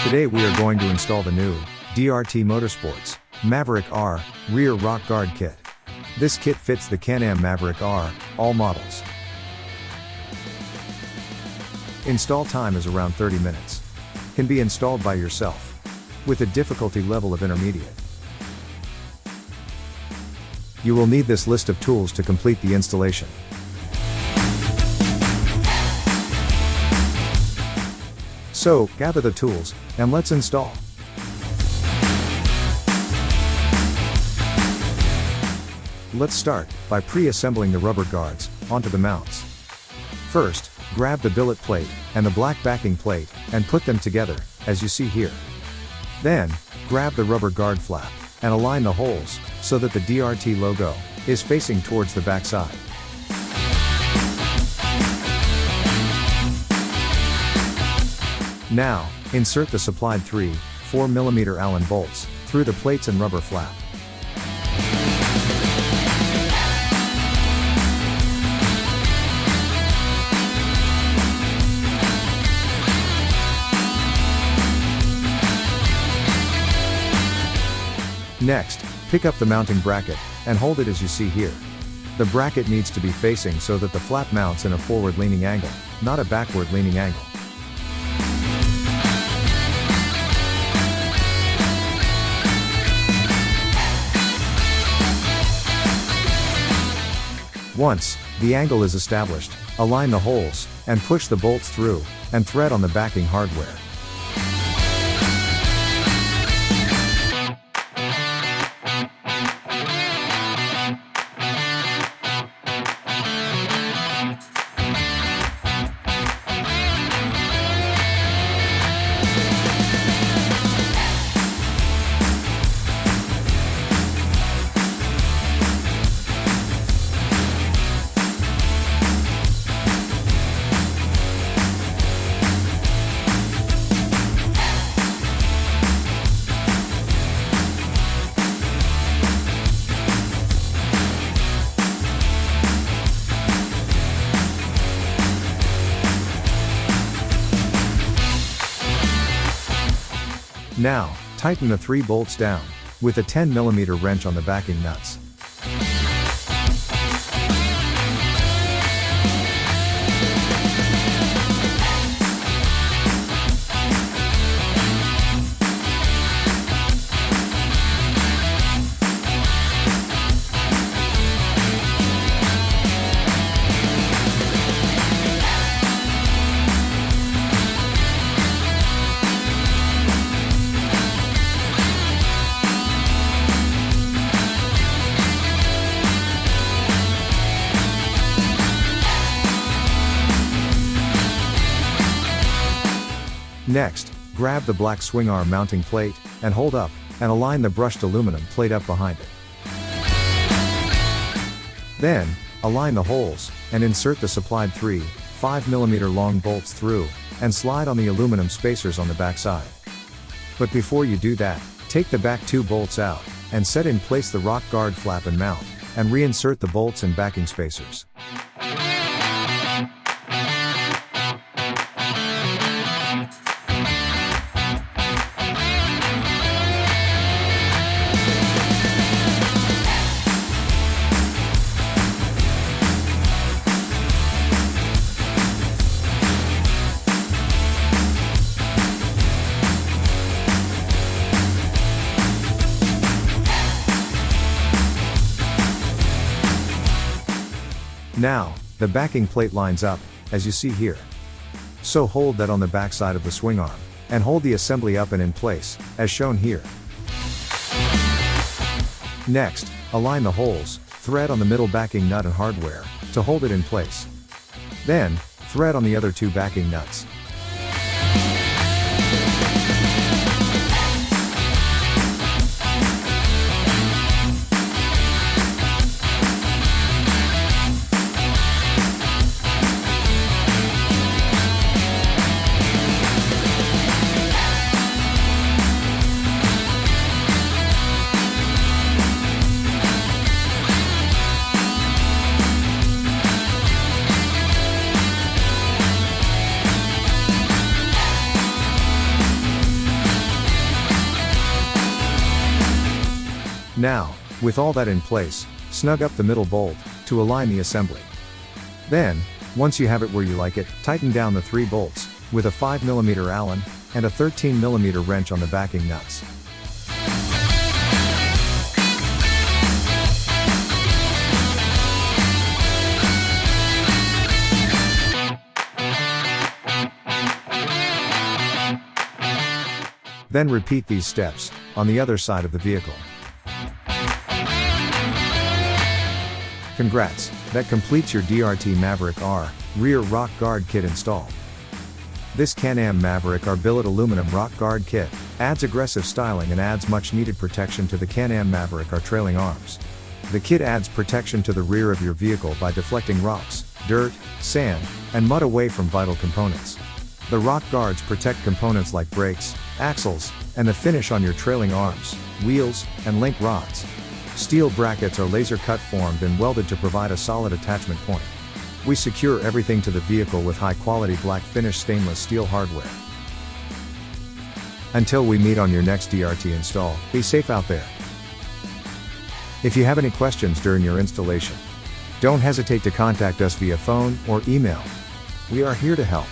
Today we are going to install the new DRT Motorsports Maverick R rear rock guard kit. This kit fits the Can-Am Maverick R, all models. Install time is around 30 minutes. Can be installed by yourself. With a difficulty level of intermediate. You will need this list of tools to complete the installation. So, gather the tools, and let's install. Let's start by pre-assembling the rubber guards onto the mounts. First, grab the billet plate and the black backing plate and put them together, as you see here. Then, grab the rubber guard flap and align the holes so that the DRT logo is facing towards the back side. Now, insert the supplied 3/4mm Allen bolts through the plates and rubber flap. Next, pick up the mounting bracket and hold it as you see here. The bracket needs to be facing so that the flap mounts in a forward-leaning angle, not a backward-leaning angle. Once the angle is established, align the holes and push the bolts through and thread on the backing hardware. Now, tighten the 3 bolts down with a 10mm wrench on the backing nuts. Next, grab the black swing arm mounting plate, and hold up, and align the brushed aluminum plate up behind it. Then, align the holes, and insert the supplied 3/5mm long bolts through, and slide on the aluminum spacers on the back side. But before you do that, take the back 2 bolts out, and set in place the rock guard flap and mount, and reinsert the bolts and backing spacers. Now, the backing plate lines up, as you see here. So hold that on the back side of the swing arm, and hold the assembly up and in place, as shown here. Next, align the holes, thread on the middle backing nut and hardware, to hold it in place. Then, thread on the other 2 backing nuts. Now, with all that in place, snug up the middle bolt, to align the assembly. Then, once you have it where you like it, tighten down the 3 bolts, with a 5mm Allen, and a 13mm wrench on the backing nuts. Then repeat these steps, on the other side of the vehicle. Congrats, that completes your DRT Maverick R, rear rock guard kit install. This Can-Am Maverick R billet aluminum rock guard kit, adds aggressive styling and adds much needed protection to the Can-Am Maverick R trailing arms. The kit adds protection to the rear of your vehicle by deflecting rocks, dirt, sand, and mud away from vital components. The rock guards protect components like brakes, axles, and the finish on your trailing arms, wheels, and link rods. Steel brackets are laser cut formed and welded to provide a solid attachment point. We secure everything to the vehicle with high quality black finish stainless steel hardware. Until we meet on your next DRT install, be safe out there. If you have any questions during your installation, don't hesitate to contact us via phone or email. We are here to help.